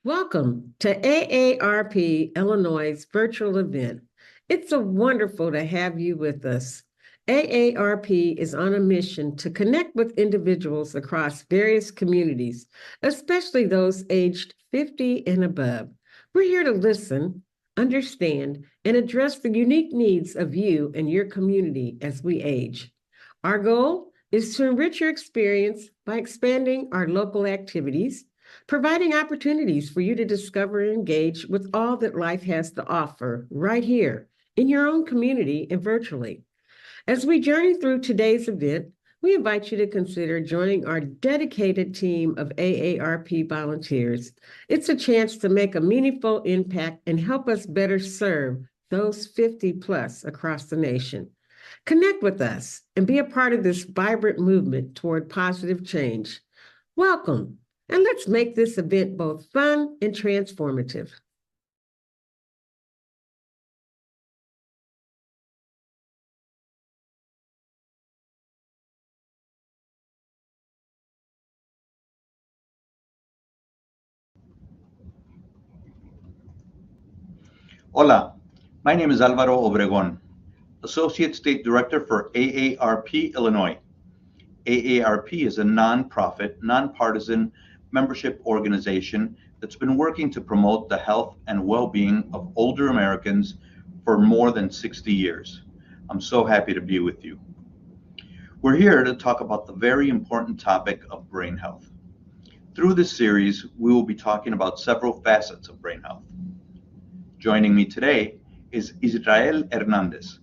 Welcome to AARP Illinois' virtual event. It's so wonderful to have you with us. AARP is on a mission to connect with individuals across various communities, especially those aged 50 and above. We're here to listen, understand, and address the unique needs of you and your community as we age. Our goal is to enrich your experience by expanding our local activities, providing opportunities for you to discover and engage with all that life has to offer right here in your own community and virtually. As we journey through today's event, we invite you to consider joining our dedicated team of AARP volunteers. It's a chance to make a meaningful impact and help us better serve those 50 plus across the nation. Connect with us and be a part of this vibrant movement toward positive change. Welcome, and let's make this event both fun and transformative. Hola, my name is Alvaro Obregón, Associate State Director for AARP Illinois. AARP is a nonprofit, nonpartisan membership organization that's been working to promote the health and well-being of older Americans for more than 60 years. I'm so happy to be with you. We're here to talk about the very important topic of brain health. Through this series, we will be talking about several facets of brain health. Joining me today is Israel Hernandez,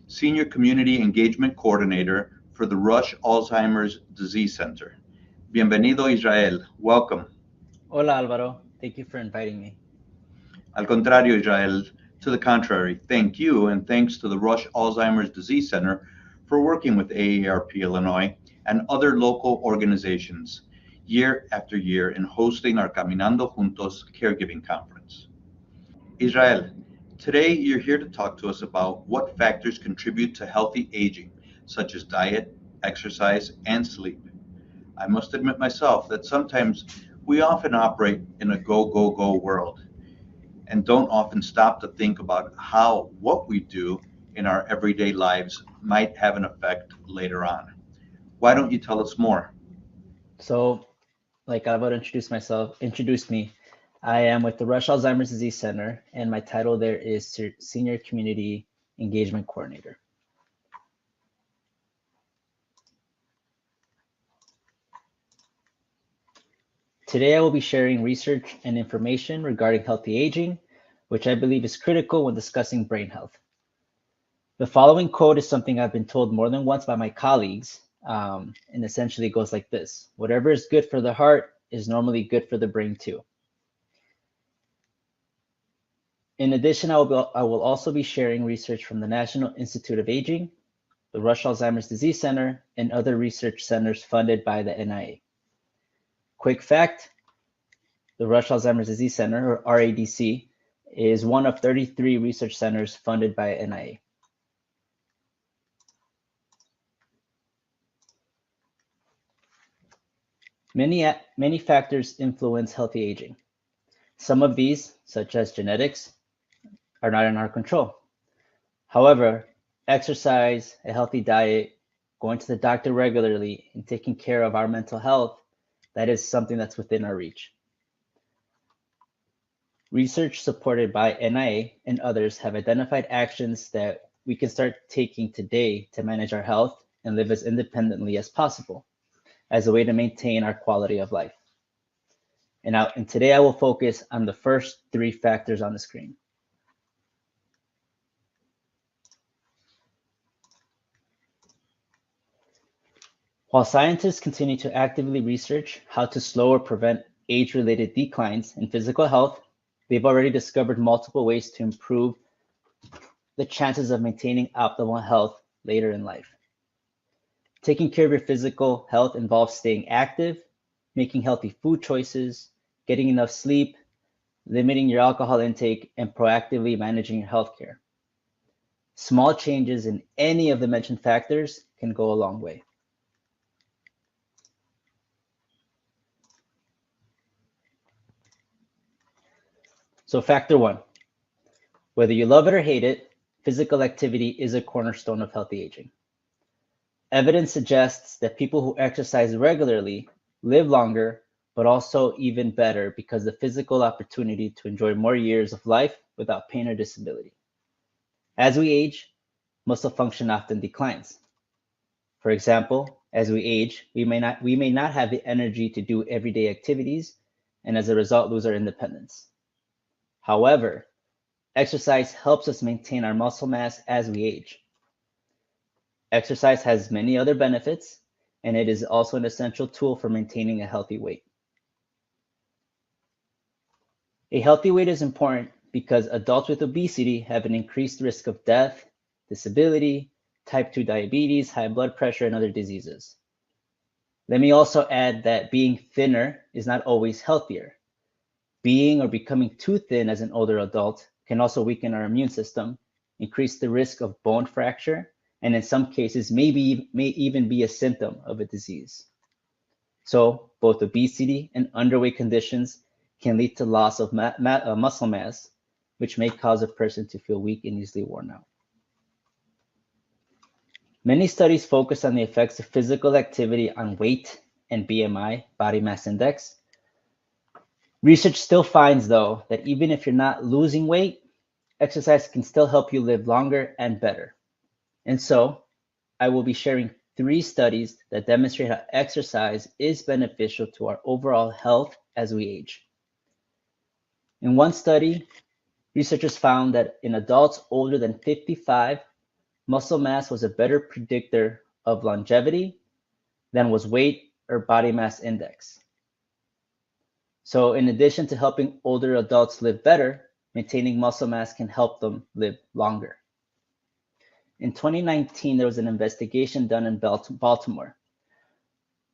Senior Community Engagement Coordinator for the Rush Alzheimer's Disease Center. Bienvenido, Israel. Welcome. Hola, Alvaro. Thank you for inviting me. Al contrario, Israel. To the contrary, thank you, and thanks to the Rush Alzheimer's Disease Center for working with AARP Illinois and other local organizations year after year in hosting our Caminando Juntos Caregiving Conference. Israel, today you're here to talk to us about what factors contribute to healthy aging, such as diet, exercise, and sleep. I must admit myself that sometimes we often operate in a go, go, go world and don't often stop to think about how what we do in our everyday lives might have an effect later on. Why don't you tell us more? So, like Alvaro introduced me, I am with the Rush Alzheimer's Disease Center, and my title there is Senior Community Engagement Coordinator. Today, I will be sharing research and information regarding healthy aging, which I believe is critical when discussing brain health. The following quote is something I've been told more than once by my colleagues, and essentially goes like this: whatever is good for the heart is normally good for the brain too. In addition, I will also be sharing research from the National Institute of Aging, the Rush Alzheimer's Disease Center, and other research centers funded by the NIA. Quick fact, the Rush Alzheimer's Disease Center, or RADC, is one of 33 research centers funded by NIA. Many factors influence healthy aging. Some of these, such as genetics, are not in our control. However, exercise, a healthy diet, going to the doctor regularly, and taking care of our mental health, that is something that's within our reach. Research supported by NIA and others have identified actions that we can start taking today to manage our health and live as independently as possible, as a way to maintain our quality of life. And today I will focus on the first three factors on the screen. While scientists continue to actively research how to slow or prevent age-related declines in physical health, they've already discovered multiple ways to improve the chances of maintaining optimal health later in life. Taking care of your physical health involves staying active, making healthy food choices, getting enough sleep, limiting your alcohol intake, and proactively managing your health care. Small changes in any of the mentioned factors can go a long way. So factor one, whether you love it or hate it, physical activity is a cornerstone of healthy aging. Evidence suggests that people who exercise regularly live longer, but also even better because of the physical opportunity to enjoy more years of life without pain or disability. As we age, muscle function often declines. For example, as we age, we may not have the energy to do everyday activities, and as a result, lose our independence. However, exercise helps us maintain our muscle mass as we age. Exercise has many other benefits, and it is also an essential tool for maintaining a healthy weight. A healthy weight is important because adults with obesity have an increased risk of death, disability, type 2 diabetes, high blood pressure, and other diseases. Let me also add that being thinner is not always healthier. Being or becoming too thin as an older adult can also weaken our immune system, increase the risk of bone fracture, and in some cases may even be a symptom of a disease. So both obesity and underweight conditions can lead to loss of muscle mass, which may cause a person to feel weak and easily worn out. Many studies focus on the effects of physical activity on weight and BMI, body mass index. Research still finds, though, that even if you're not losing weight, exercise can still help you live longer and better. And so, I will be sharing 3 studies that demonstrate how exercise is beneficial to our overall health as we age. In one study, researchers found that in adults older than 55, muscle mass was a better predictor of longevity than was weight or body mass index. So in addition to helping older adults live better, maintaining muscle mass can help them live longer. In 2019, there was an investigation done in Baltimore.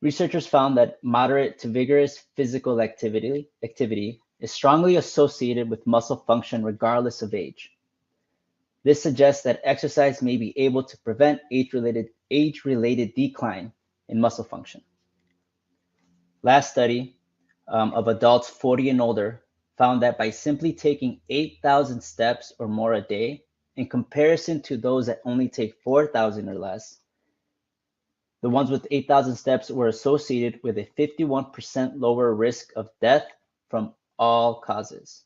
Researchers found that moderate to vigorous physical activity is strongly associated with muscle function regardless of age. This suggests that exercise may be able to prevent age-related decline in muscle function. Last study of adults 40 and older found that by simply taking 8,000 steps or more a day, in comparison to those that only take 4,000 or less, the ones with 8,000 steps were associated with a 51% lower risk of death from all causes.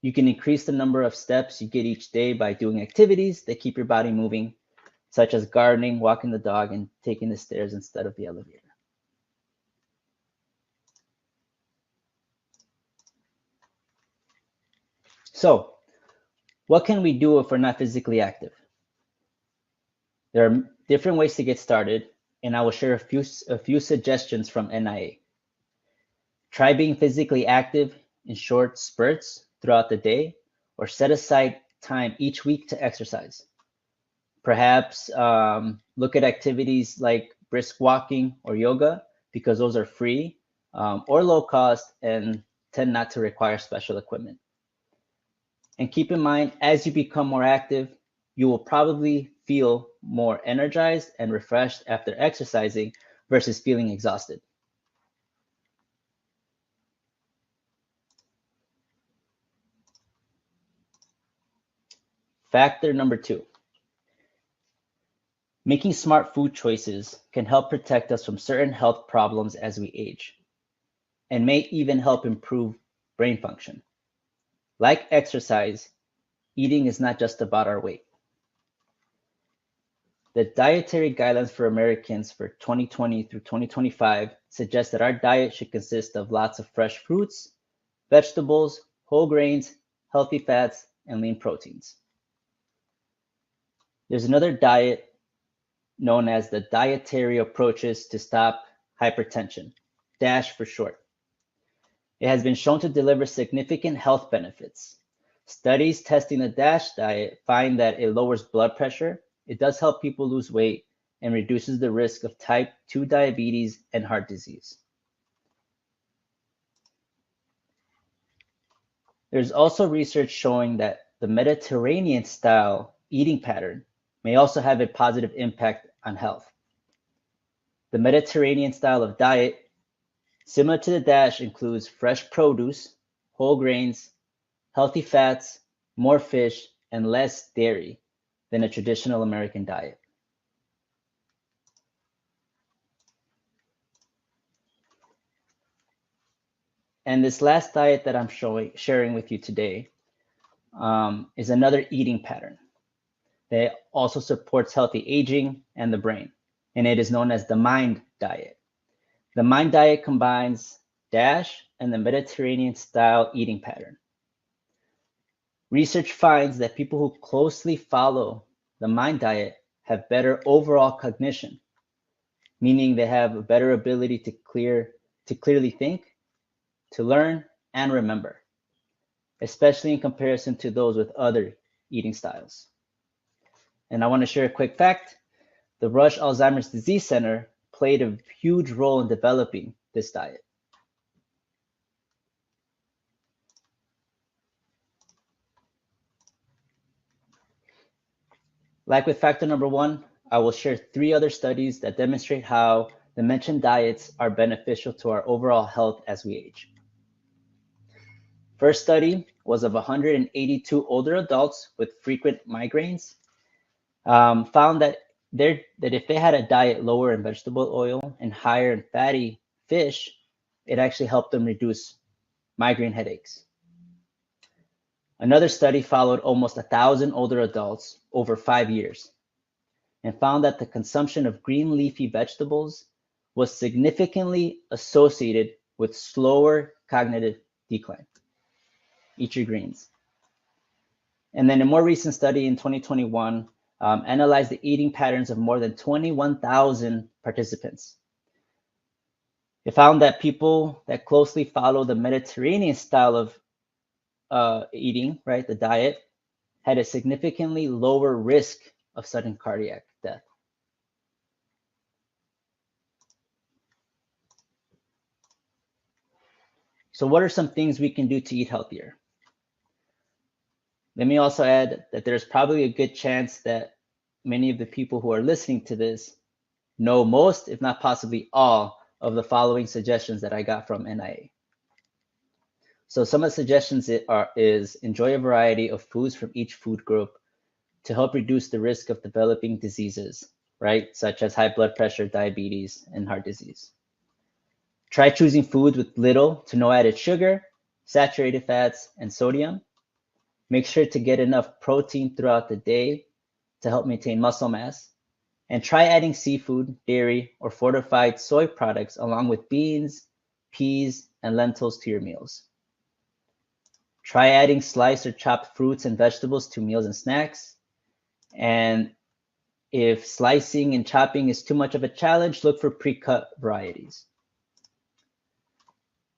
You can increase the number of steps you get each day by doing activities that keep your body moving, such as gardening, walking the dog, and taking the stairs instead of the elevator. So, what can we do if we're not physically active? There are different ways to get started, and I will share a few suggestions from NIA. Try being physically active in short spurts throughout the day, or set aside time each week to exercise. Perhaps look at activities like brisk walking or yoga, because those are free or low cost and tend not to require special equipment. And keep in mind, as you become more active, you will probably feel more energized and refreshed after exercising versus feeling exhausted. Factor number 2. Making smart food choices can help protect us from certain health problems as we age, and may even help improve brain function. Like exercise, eating is not just about our weight. The dietary guidelines for Americans for 2020 through 2025 suggest that our diet should consist of lots of fresh fruits, vegetables, whole grains, healthy fats, and lean proteins. There's another diet known as the Dietary Approaches to Stop Hypertension, DASH for short. It has been shown to deliver significant health benefits. Studies testing the DASH diet find that it lowers blood pressure, it does help people lose weight, and reduces the risk of type 2 diabetes and heart disease. There's also research showing that the Mediterranean style eating pattern may also have a positive impact on health. The Mediterranean style of diet, similar to the DASH, includes fresh produce, whole grains, healthy fats, more fish, and less dairy than a traditional American diet. And this last diet that I'm sharing with you today is another eating pattern that also supports healthy aging and the brain, and it is known as the MIND diet. The MIND diet combines DASH and the Mediterranean style eating pattern. Research finds that people who closely follow the MIND diet have better overall cognition, meaning they have a better ability to clearly think, to learn, and remember, especially in comparison to those with other eating styles. And I want to share a quick fact. The Rush Alzheimer's Disease Center played a huge role in developing this diet. Like with factor number 1, I will share 3 other studies that demonstrate how the mentioned diets are beneficial to our overall health as we age. First study was of 182 older adults with frequent migraines, found that if they had a diet lower in vegetable oil and higher in fatty fish, it actually helped them reduce migraine headaches. Another study followed almost 1,000 older adults over 5 years and found that the consumption of green leafy vegetables was significantly associated with slower cognitive decline. Eat your greens. And then a more recent study in 2021 analyzed the eating patterns of more than 21,000 participants. It found that people that closely follow the Mediterranean style of eating, right, the diet, had a significantly lower risk of sudden cardiac death. So what are some things we can do to eat healthier? Let me also add that there's probably a good chance that many of the people who are listening to this know most, if not possibly all, of the following suggestions that I got from NIA. So some of the suggestions is enjoy a variety of foods from each food group to help reduce the risk of developing diseases, right? Such as high blood pressure, diabetes, and heart disease. Try choosing foods with little to no added sugar, saturated fats, and sodium. Make sure to get enough protein throughout the day to help maintain muscle mass. And try adding seafood, dairy, or fortified soy products along with beans, peas, and lentils to your meals. Try adding sliced or chopped fruits and vegetables to meals and snacks. And if slicing and chopping is too much of a challenge, look for pre-cut varieties.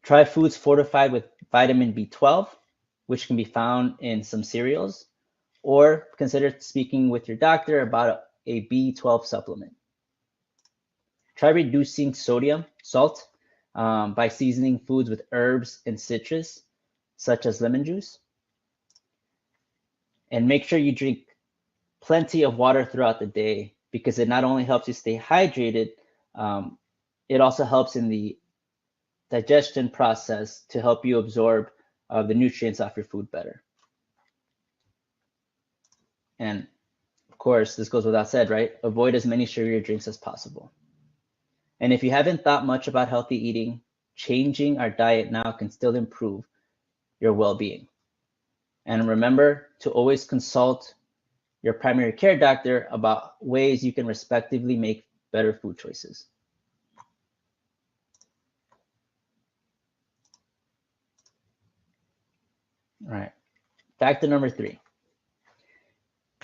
Try foods fortified with vitamin B12, which can be found in some cereals, or consider speaking with your doctor about a B12 supplement. Try reducing salt, by seasoning foods with herbs and citrus, such as lemon juice. And make sure you drink plenty of water throughout the day because it not only helps you stay hydrated, it also helps in the digestion process to help you absorb the nutrients off your food better. And of course, this goes without said, right? Avoid as many sugary drinks as possible. And if you haven't thought much about healthy eating, changing our diet now can still improve your well-being. And remember to always consult your primary care doctor about ways you can respectively make better food choices. All right, factor number 3.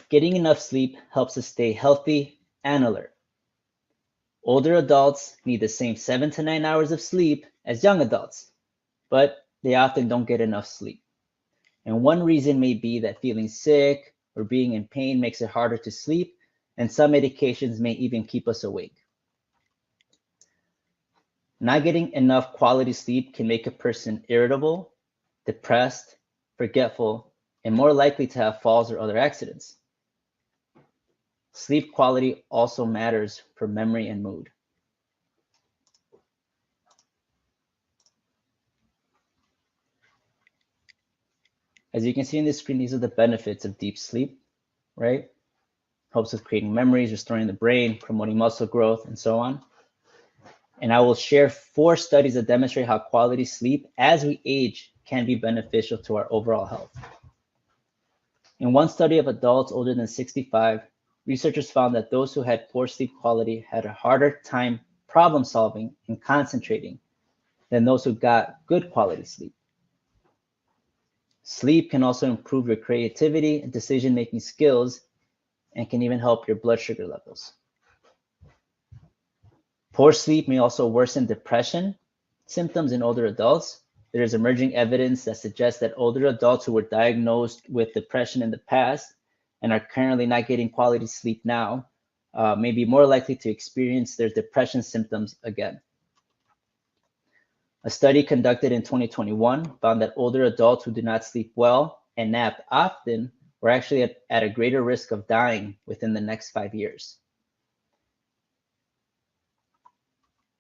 Getting enough sleep helps us stay healthy and alert. Older adults need the same 7 to 9 hours of sleep as young adults, but they often don't get enough sleep. And one reason may be that feeling sick or being in pain makes it harder to sleep, and some medications may even keep us awake. Not getting enough quality sleep can make a person irritable, depressed, forgetful, and more likely to have falls or other accidents. Sleep quality also matters for memory and mood. As you can see in this screen, these are the benefits of deep sleep, right? Helps with creating memories, restoring the brain, promoting muscle growth, and so on. And I will share 4 studies that demonstrate how quality sleep as we age can be beneficial to our overall health. In one study of adults older than 65, researchers found that those who had poor sleep quality had a harder time problem solving and concentrating than those who got good quality sleep. Sleep can also improve your creativity and decision-making skills and can even help your blood sugar levels. Poor sleep may also worsen depression symptoms in older adults. There is emerging evidence that suggests that older adults who were diagnosed with depression in the past and are currently not getting quality sleep now may be more likely to experience their depression symptoms again. A study conducted in 2021 found that older adults who did not sleep well and napped often were actually at a greater risk of dying within the next 5 years.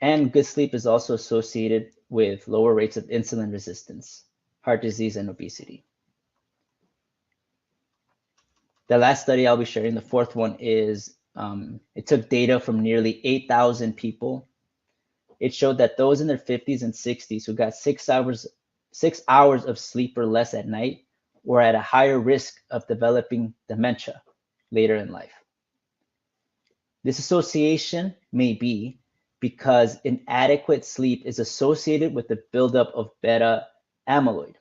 And good sleep is also associated with lower rates of insulin resistance, heart disease, and obesity. The last study I'll be sharing, the 4th one, is it took data from nearly 8,000 people. It showed that those in their 50s and 60s who got 6 hours of sleep or less at night were at a higher risk of developing dementia later in life. This association may be because inadequate sleep is associated with the buildup of beta amyloid.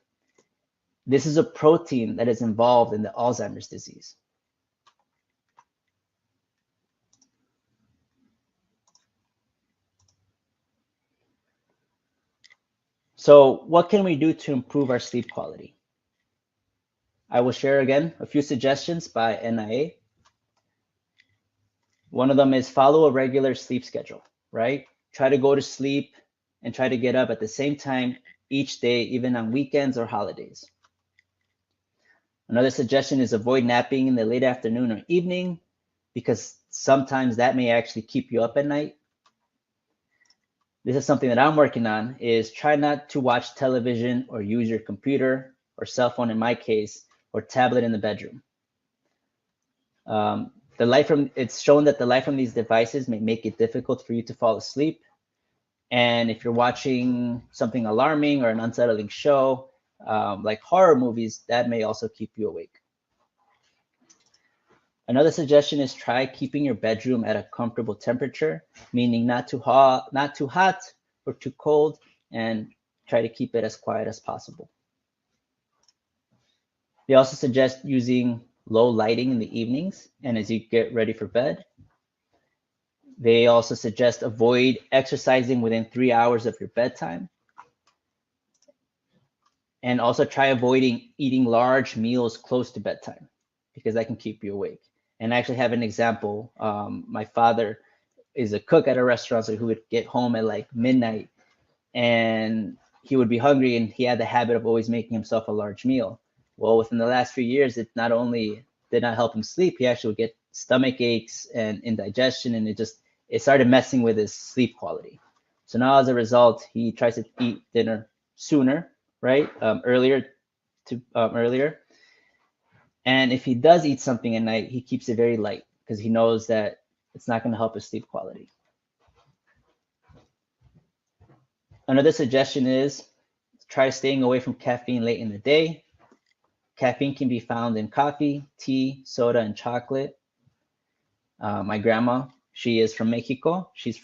This is a protein that is involved in the Alzheimer's disease. So what can we do to improve our sleep quality? I will share again a few suggestions by NIA. One of them is follow a regular sleep schedule, right? Try to go to sleep and try to get up at the same time each day, even on weekends or holidays. Another suggestion is avoid napping in the late afternoon or evening because sometimes that may actually keep you up at night. This is something that I'm working on, is try not to watch television or use your computer or cell phone in my case, or tablet in the bedroom. It's shown that the light from these devices may make it difficult for you to fall asleep. And if you're watching something alarming or an unsettling show, like horror movies, that may also keep you awake. Another suggestion is try keeping your bedroom at a comfortable temperature, meaning not too hot or too cold, and try to keep it as quiet as possible. They also suggest using low lighting in the evenings and as you get ready for bed. They also suggest avoid exercising within 3 hours of your bedtime. And also try avoiding eating large meals close to bedtime because that can keep you awake. And I actually have an example. My father is a cook at a restaurant, so he would get home at like midnight and he would be hungry and he had the habit of always making himself a large meal. Well, within the last few years, it not only did not help him sleep, he actually would get stomach aches and indigestion, and it started messing with his sleep quality. So now as a result, he tries to eat dinner sooner, right? Earlier. And if he does eat something at night, he keeps it very light because he knows that it's not going to help his sleep quality. Another suggestion is try staying away from caffeine late in the day. Caffeine can be found in coffee, tea, soda, and chocolate. My grandma, she is from Mexico. She's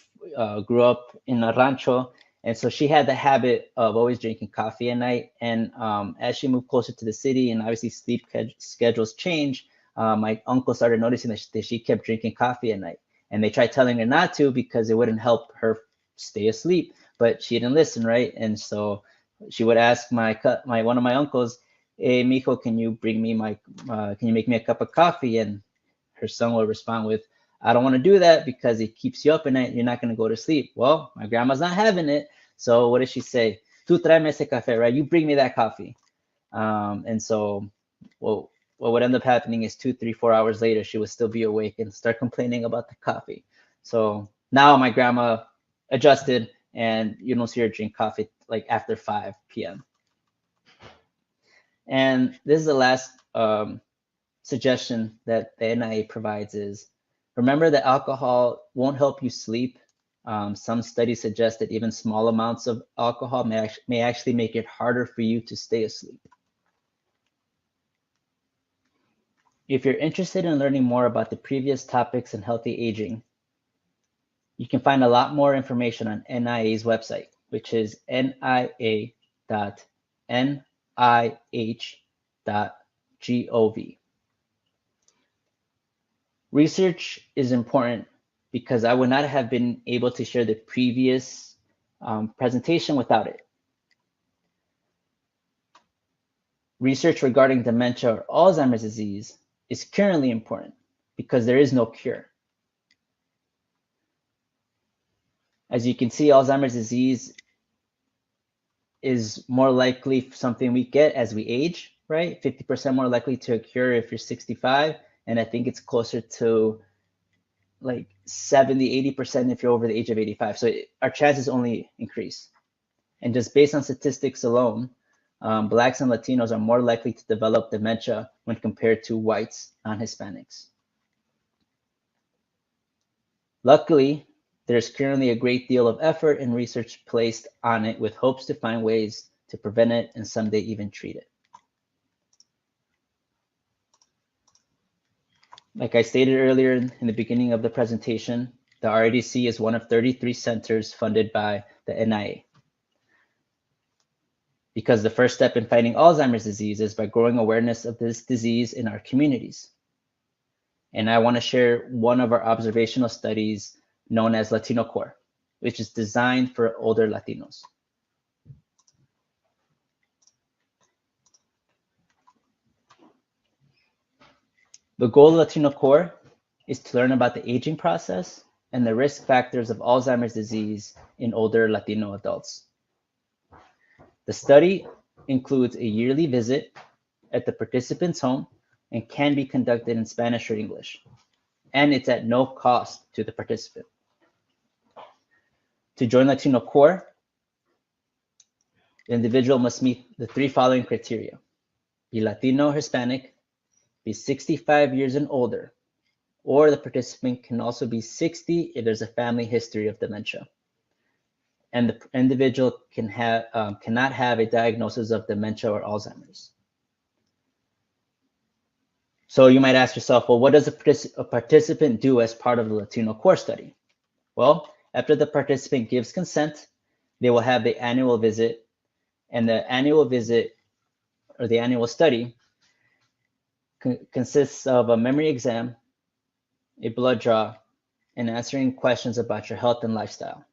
grew up in a rancho, and so she had the habit of always drinking coffee at night. And as she moved closer to the city and obviously sleep schedules change, my uncle started noticing that she kept drinking coffee at night. And they tried telling her not to because it wouldn't help her stay asleep, but she didn't listen, right? And so she would ask one of my uncles, "Hey, mijo, can you bring me can you make me a cup of coffee?" And her son would respond with, "I don't want to do that because it keeps you up at night. You're not going to go to sleep." Well, my grandma's not having it. So what does she say? "Tú tráeme ese café," right? You bring me that coffee. And so what would end up happening is 2, 3, 4 hours later, she would still be awake and start complaining about the coffee. So now my grandma adjusted and you don't see her drink coffee like after 5 p.m. And this is the last suggestion that the NIA provides is, remember that alcohol won't help you sleep. Some studies suggest that even small amounts of alcohol may actually make it harder for you to stay asleep. If you're interested in learning more about the previous topics in healthy aging, you can find a lot more information on NIA's website, which is nia.nih.gov. Research is important because I would not have been able to share the previous presentation without it. Research regarding dementia or Alzheimer's disease is currently important because there is no cure. As you can see, Alzheimer's disease is more likely something we get as we age, right? 50% more likely to occur if you're 65. And I think it's closer to like 70, 80% if you're over the age of 85. So our chances only increase. And just based on statistics alone, Blacks and Latinos are more likely to develop dementia when compared to whites, non-Hispanics. Luckily, there's currently a great deal of effort and research placed on it with hopes to find ways to prevent it and someday even treat it. Like I stated earlier in the beginning of the presentation, the RADC is one of 33 centers funded by the NIA. Because the first step in fighting Alzheimer's disease is by growing awareness of this disease in our communities. And I want to share one of our observational studies known as Latino Core, which is designed for older Latinos. The goal of Latino Core is to learn about the aging process and the risk factors of Alzheimer's disease in older Latino adults. The study includes a yearly visit at the participant's home and can be conducted in Spanish or English, and it's at no cost to the participant. To join Latino Core, the individual must meet the 3 following criteria: be Latino or Hispanic, be 65 years and older, or the participant can also be 60 if there's a family history of dementia. And the individual cannot have a diagnosis of dementia or Alzheimer's. So you might ask yourself, well, what does a participant do as part of the Latino Core study? Well, after the participant gives consent, they will have the annual visit, and the annual visit or the annual study consists of a memory exam, a blood draw, and answering questions about your health and lifestyle.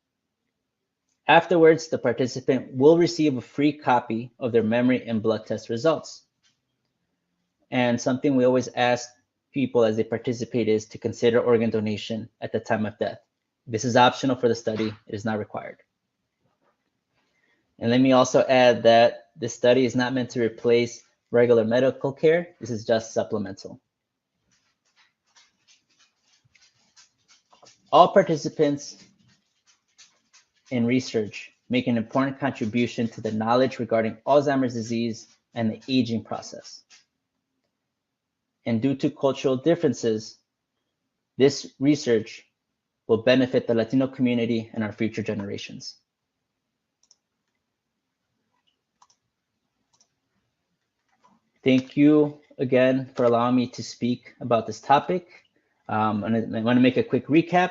Afterwards, the participant will receive a free copy of their memory and blood test results. And something we always ask people as they participate is to consider organ donation at the time of death. This is optional for the study. It is not required. And let me also add that this study is not meant to replace regular medical care. This is just supplemental. All participants in research make an important contribution to the knowledge regarding Alzheimer's disease and the aging process. And due to cultural differences, this research will benefit the Latino community and our future generations. Thank you again for allowing me to speak about this topic. I want to make a quick recap,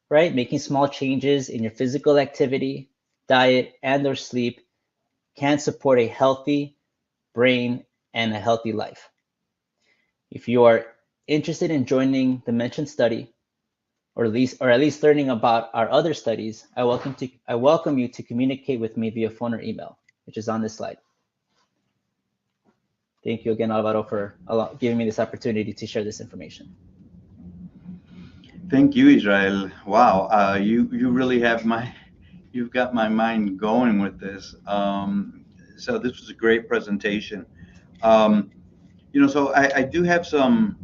right? Making small changes in your physical activity, diet, and or sleep can support a healthy brain and a healthy life. If you are interested in joining the mentioned study, or at least learning about our other studies, I welcome you to communicate with me via phone or email, which is on this slide. Thank you again, Alvaro, for giving me this opportunity to share this information. Thank you, Israel. Wow, you really have you've got my mind going with this. So this was a great presentation. So I do have some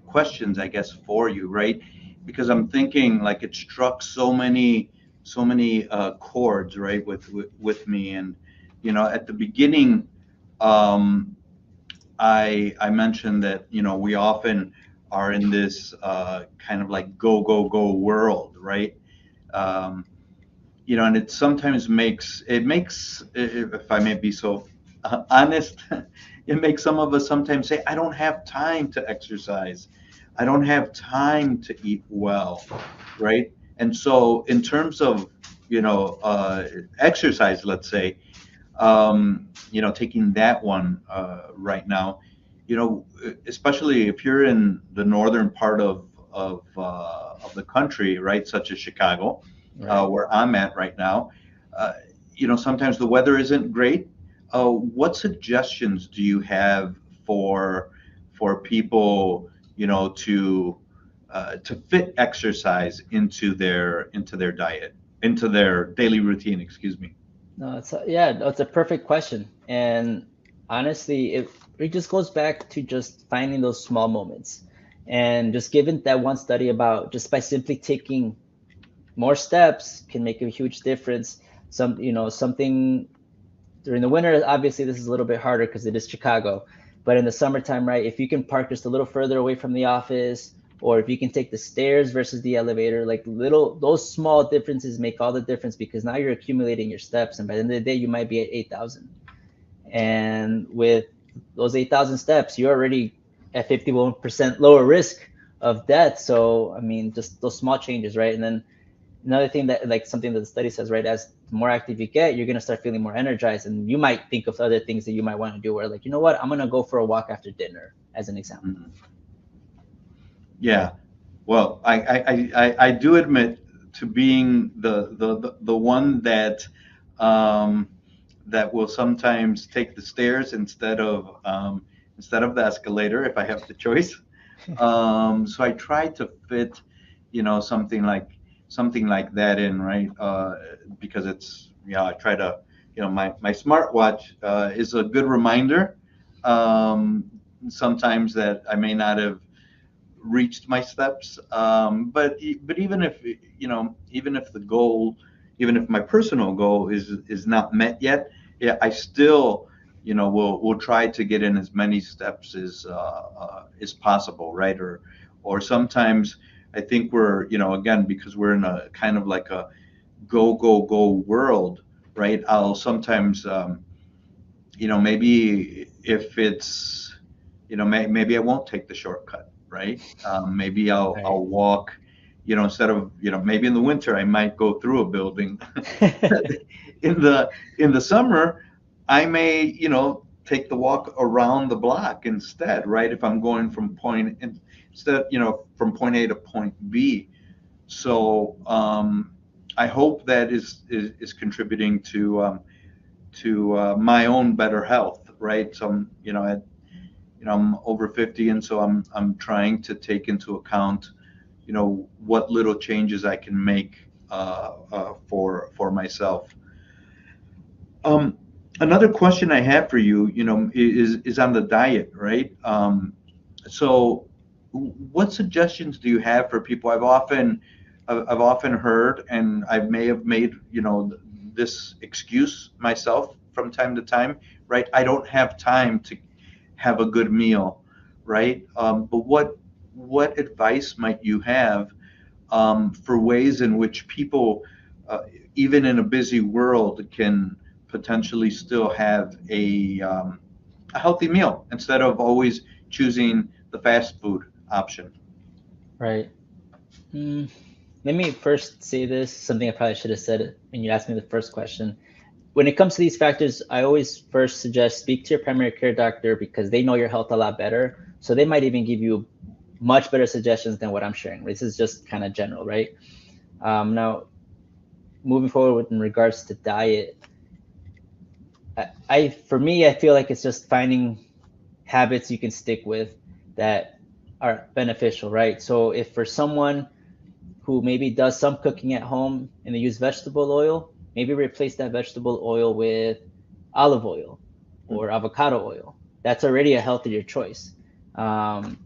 questions, I guess, for you, right? Because I'm thinking like it struck so many chords, right, with me, and at the beginning, I mentioned that, we often are in this kind of like go, go, go world, right? Um, and it sometimes if I may be so honest, it makes some of us sometimes say, I don't have time to exercise. I don't have time to eat well, right? And so in terms of, exercise, let's say, taking that one right now, especially if you're in the northern part of the country, right, such as Chicago, Right. where I'm at right now, uh, sometimes the weather isn't great. What suggestions do you have for people, to fit exercise into their diet, into their daily routine? Excuse me. No, it's a perfect question. And honestly, it just goes back to just finding those small moments. And just given that one study about just by simply taking more steps can make a huge difference. Something during the winter, obviously this is a little bit harder because it is Chicago, but in the summertime, right, if you can park just a little further away from the office, or if you can take the stairs versus the elevator, like those small differences make all the difference, because now you're accumulating your steps, and by the end of the day you might be at 8,000, and with those 8,000 steps you're already at 51% lower risk of death. So I mean, just those small changes, right? And then another thing that, like, something that the study says, right, as the more active you get, you're going to start feeling more energized, and you might think of other things that you might want to do, where, like, you know what, I'm going to go for a walk after dinner, as an example. Mhm. Yeah. Well, I do admit to being the one that will sometimes take the stairs instead of the escalator if I have the choice. So I try to fit, something like that in, right? Because I try to, my smartwatch is a good reminder. Um, Sometimes that I may not have reached my steps. But even if the goal, even if my personal goal is not met yet, yeah, I still, will try to get in as many steps as possible, right? Or sometimes I think we're, again, because we're in a kind of like a go go go world, right? I'll sometimes, maybe if it's, maybe I won't take the shortcut, right? Maybe I'll Right. I'll walk, instead of, maybe in the winter I might go through a building. In the summer, I may, take the walk around the block instead, right? If I'm going from point A to point B. So I hope that is contributing to my own better health, right? So I'm over 50, and so I'm trying to take into account, what little changes I can make for myself. Um, Another question I have for you, is on the diet, right? So, what suggestions do you have for people? I've often heard, and I may have made, this excuse myself from time to time, right? I don't have time to have a good meal, right? But what advice might you have for ways in which people, uh, even in a busy world, can potentially still have a healthy meal instead of always choosing the fast food option? Right. Mm, Let me first say this, something I probably should have said when you asked me the first question. When it comes to these factors, I always first suggest speak to your primary care doctor, because they know your health a lot better. So they might even give you much better suggestions than what I'm sharing. This is just kind of general, right? Now, moving forward in regards to diet, for me, I feel like it's just finding habits you can stick with that are beneficial, right? So if for someone who maybe does some cooking at home and they use vegetable oil, maybe replace that vegetable oil with olive oil or avocado oil. That's already a healthier choice. Um,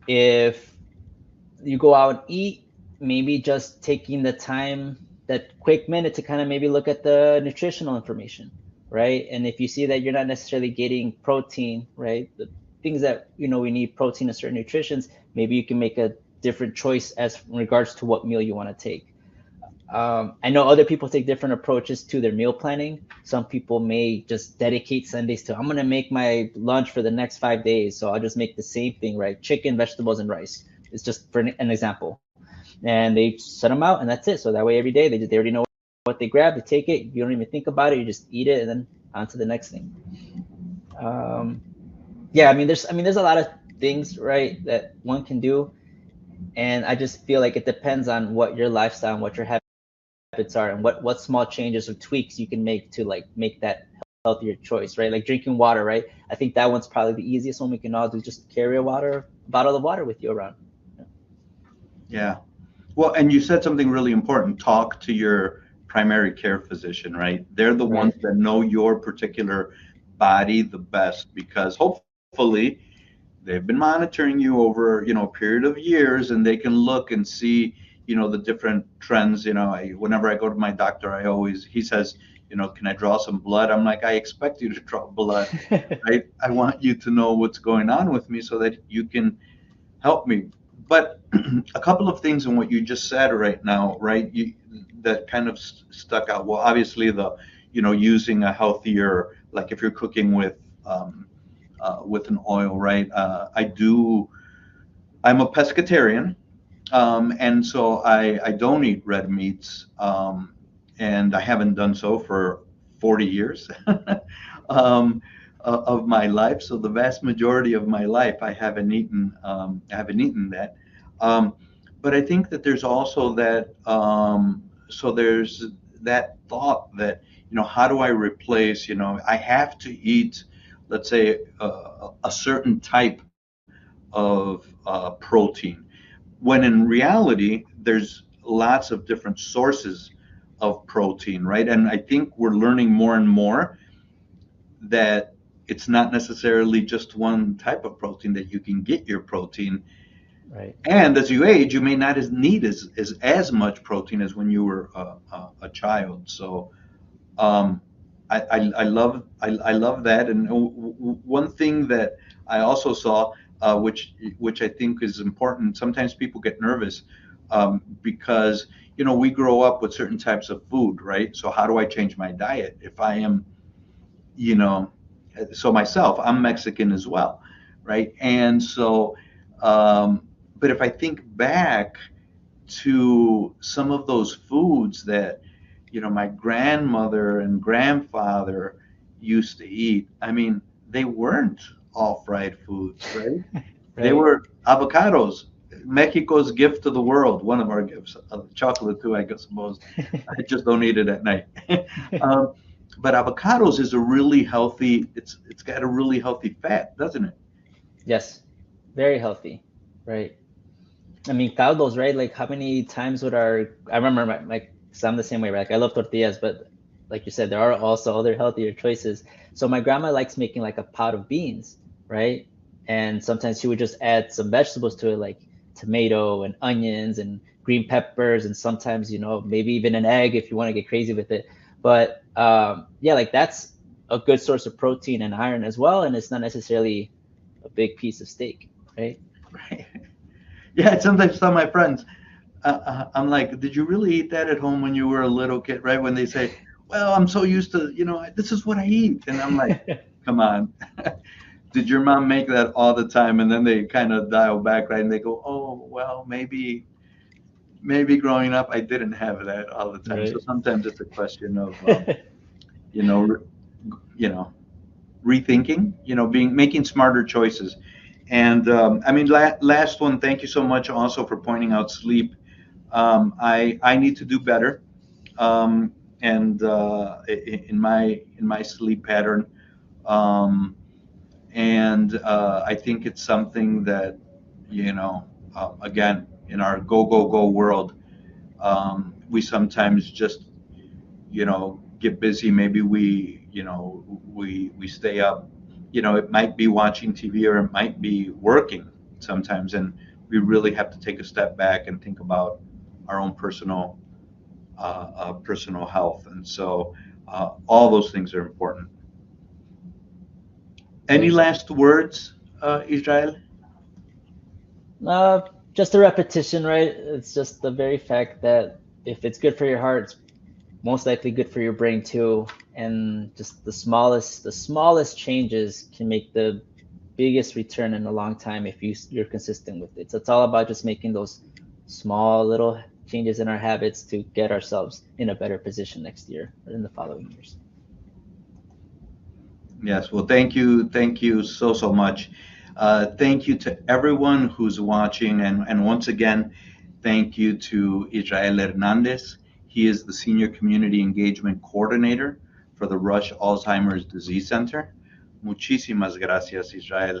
if you go out and eat, maybe just taking the time, that quick minute, to kind of maybe look at the nutritional information. right? And if you see that you're not necessarily getting protein, right, the things that we need protein and certain nutritions, maybe you can make a different choice as in regards to what meal you want to take. I know other people take different approaches to their meal planning. Some people may just dedicate Sundays to, I'm going to make my lunch for the next 5 days. So I'll just make the same thing, right? Chicken, vegetables, and rice. It's just for an example. And they set them out and that's it. So that way every day they already know what they grab, they take it. You don't even think about it. You just eat it and then on to the next thing. Yeah, there's a lot of things, right, that one can do. And I just feel like it depends on what your lifestyle and what your habits are and what small changes or tweaks you can make to like make that healthier choice, right? Like drinking water, right? I think that one's probably the easiest one we can all do. Just carry a bottle of water with you around. Yeah. Well, and you said something really important. Talk to your primary care physician, right? They're the ones that know your particular body the best, because hopefully they've been monitoring you over, a period of years, and they can look and see, the different trends. Whenever I go to my doctor, he says, can I draw some blood? I'm like, I expect you to draw blood, right? I want you to know what's going on with me so that you can help me. But a couple of things in what you just said right now, right? That kind of stuck out. Well, obviously using a healthier, like if you're cooking with an oil, right? I'm a pescatarian, and so I don't eat red meats, and I haven't done so for 40 years. Of my life. So the vast majority of my life, I haven't eaten that. But I think that there's also that. So there's that thought that, how do I replace? I have to eat, let's say, a certain type of protein, when in reality there's lots of different sources of protein, right? And I think we're learning more and more that it's not necessarily just one type of protein that you can get your protein. Right. And as you age, you may not need as much protein as when you were a child. So I love that. And one thing that I also saw, which I think is important. Sometimes people get nervous because we grow up with certain types of food, right? So how do I change my diet if I am, so myself, I'm Mexican as well, right? And so, but if I think back to some of those foods that, my grandmother and grandfather used to eat, they weren't all fried foods, right? They were avocados, Mexico's gift to the world, one of our gifts, chocolate too, I suppose. I just don't eat it at night. But avocados is a really healthy, it's got a really healthy fat, doesn't it? Yes, very healthy, right? Caldos, right? Like how many times I remember like, 'cause I'm the same way, right? Like I love tortillas, but like you said, there are also other healthier choices. So my grandma likes making like a pot of beans, right? And sometimes she would just add some vegetables to it, like tomato and onions and green peppers, and sometimes, maybe even an egg if you want to get crazy with it. But yeah, like that's a good source of protein and iron as well, and it's not necessarily a big piece of steak, right? Right. Yeah, I sometimes tell my friends, I'm like, did you really eat that at home when you were a little kid, right? When they say, well, I'm so used to, this is what I eat. And I'm like, come on. Did your mom make that all the time? And then they kind of dial back, right? And they go, oh, well, maybe growing up, I didn't have that all the time. Right. So sometimes it's a question of, you know, rethinking, making smarter choices. And last one, thank you so much also for pointing out sleep. I need to do better, and in my sleep pattern, and I think it's something that again, in our go world, we sometimes just get busy. Maybe we stay up. It might be watching TV or it might be working sometimes, and we really have to take a step back and think about our own personal health. And so All those things are important. Any last words, Israel? Just a repetition, right? It's just the very fact that if it's good for your heart, it's most likely good for your brain too. And just the smallest changes can make the biggest return in a long time if you're consistent with it. So it's all about just making those small little changes in our habits to get ourselves in a better position next year or in the following years. Yes, well, thank you so much. Thank you to everyone who's watching, and once again, thank you to Israel Hernandez. He is the Senior Community Engagement Coordinator for the Rush Alzheimer's Disease Center. Muchísimas gracias, Israel.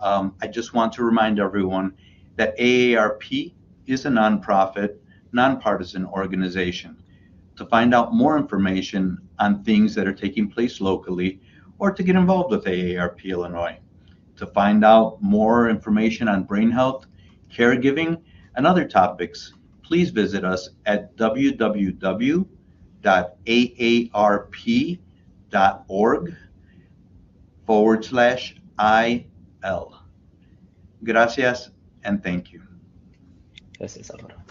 I just want to remind everyone that AARP is a nonprofit, nonpartisan organization. To find out more information on things that are taking place locally, or to get involved with AARP Illinois, to find out more information on brain health, caregiving, and other topics, please visit us at www.aarp.org/IL. Gracias and thank you. Gracias, Alvaro.